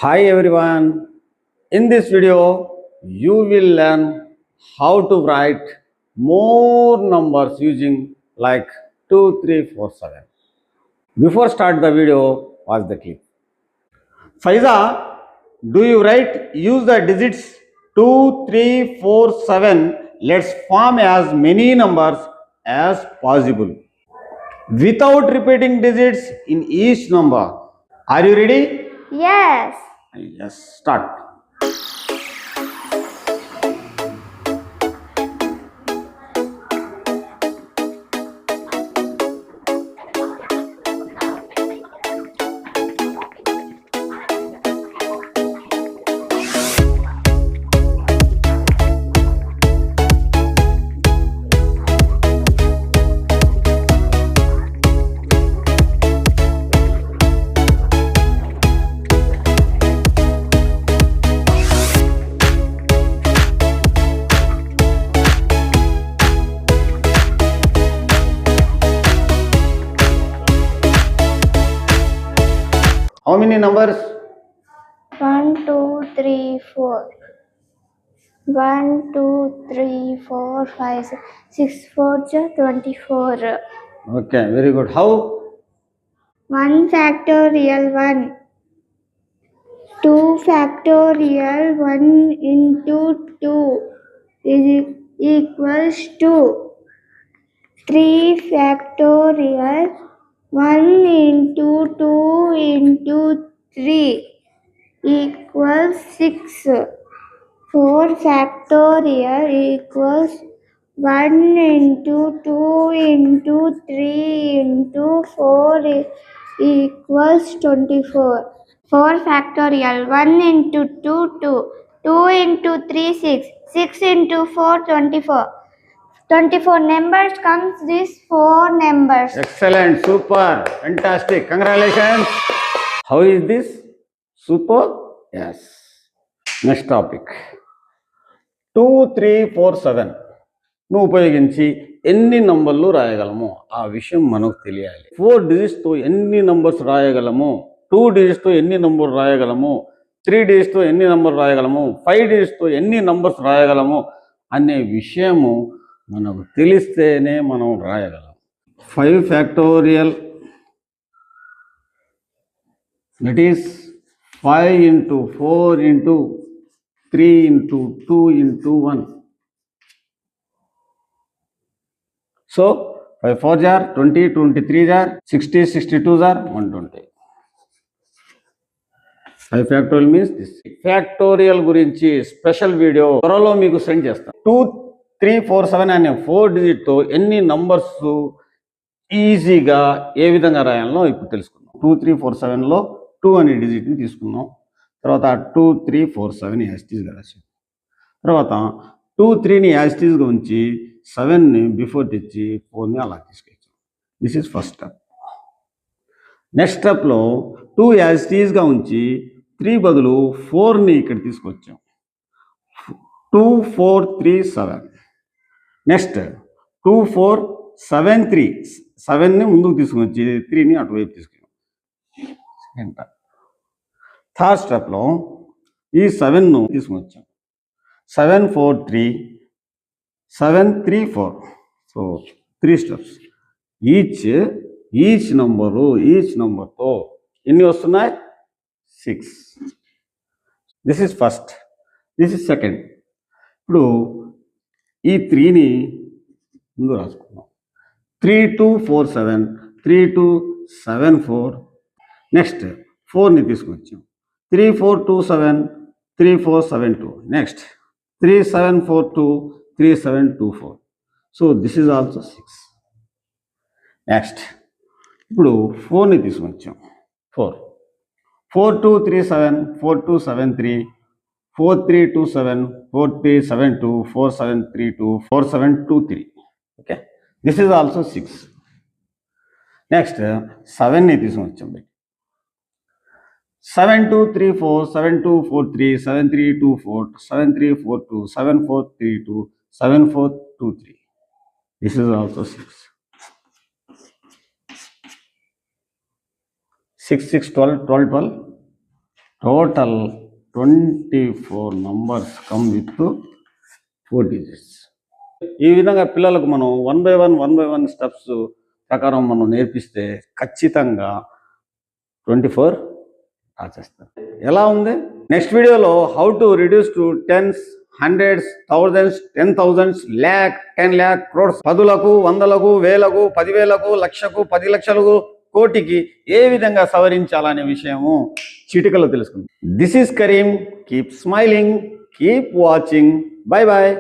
Hi everyone. In this video, you will learn how to write more numbers using like 2, 3, 4, 7. Before start the video, watch the clip. Faiza, do you write use the digits 2, 3, 4, 7? Let's form as many numbers as possible without repeating digits in each number. Are you ready? Yes. Yes, start. How many numbers? 1, 2, 3, 4. 1, 2, 3, 4, 5, 6, 4, 24. Okay, very good. How? 1 factorial 1. 2 factorial 1 into 2 is equals to 3 factorial 1 into 2 into 3 equals 6. 4 factorial equals 1 into 2 into 3 into 4 equals 24. 4 factorial 1 into 2 2. 2 into 3 6. 6 into 4 24. 24 numbers comes these 4 numbers. Excellent, super, fantastic. Congratulations. How is this? Super? Yes. Next topic. 2, 3, 4, 7 ను ఉపయోగించి ఎన్ని నంబర్లు రాయగలము ఆ విషయం మనకు తెలియాలి. 4 డిజిట్స్తో ఎన్ని numbers రాయగలము, 2 డిజిట్స్తో ఎన్ని నంబర్ రాయగలము, 3 డిజిట్స్తో ఎన్ని నంబర్ రాయగలము, 5 డిజిట్స్తో ఎన్ని నంబర్స్ రాయగలము అనే విషయము మనకు తెలిస్తేనే మనం రాయగలం. 5 factorial, that is 5 into 4 into 3 into 2 into 1. So 5 4 jar 20, 23 jar 60, 62 jar 120. 5 factorial means this. Factorial గురించి స్పెషల్ వీడియో త్వరలో మీకు సెండ్ చేస్తాను. 2, 3, 4, 7 అనే 4 డిజిట్తో ఎన్ని నంబర్స్ ఈజీగా ఏ విధంగా రాయాలో ఇప్పుడు తెలుసుకుందాం. 2, 3, 4, 7లో 2 అనే డిజిట్ని తీసుకున్నాం. తర్వాత 2, 3, 4, 7 యాజిటీస్గా రాసాం. తర్వాత 2, 3ని యాజిటీస్గా ఉంచి 7ని బిఫోర్ తెచ్చి 4ని అలా తీసుకొచ్చాం. This is first step. Next స్టెప్లో 2 యాజిటీస్గా ఉంచి 3 బదులు 4ని ఇక్కడ తీసుకొచ్చాం. 2, 4, 3, 7. నెక్స్ట్ 2, 4, 7, 3. 7ని ముందుకు తీసుకుని వచ్చి 3ని అటువైపు తీసుకెళ్ళాం. థర్డ్ స్టెప్లో ఈ 7ను తీసుకుని వచ్చాం. 7, 4, 3, 7, 3, 4. So 3 steps. ఈచ్ నంబర్తో ఎన్ని వస్తున్నాయి? 6. This is first, this is second. ఇప్పుడు ఈ 3ని ముందు రాసుకున్నాం. 3, 2, 4, 7, 3, 2, 7, 4. నెక్స్ట్ 4ని తీసుకొచ్చాం. 3, 4, 2, 7, 3, 4, 7, 2. Next 3, 7, 4, 2, 3, 7, 2, 4. So this is also 6. Next ఇప్పుడు 4ని తీసుకొచ్చాం. 4, 4, 2, 3, 7, 4, 2, 7, 3, 4, 3, 2, 7, 4, 3, 7, 2, 4, 7, 3, 2, 4, 7, 2, 3. Okay, this is also 6. Next 7ని తీసుకొచ్చాం. 7, 2, 3, 4, 7, 2, 4, 3, 7, 3, 2, 4, 7, 3, 4, 2, 7, 4, 3, 2, 7, 4, 2, 3. This is also 6. 6, 6, 12, 12, 12. Total 24 numbers come with 4 digits. ఈ విధంగా పిల్లలకు మనం 1 by 1 స్టెప్స్ ప్రకారం మనం నేర్పిస్తే ఖచ్చితంగా 24 రాసేస్తారు. ఎలా ఉంది? నెక్స్ట్ వీడియోలో how to reduce to tens, hundreds, thousands, 10,000s, lakh, 10 lakh, crores, 10లకు, 100లకు, 1000కు, 10,000కు, లక్షకు, 10 లక్షలకు, కోటికి ఏ విధంగా సవరించాలనే విషయము చిటికలో తెలుసుకుందాం. This is Karim. Keep smiling, keep watching. Bye bye.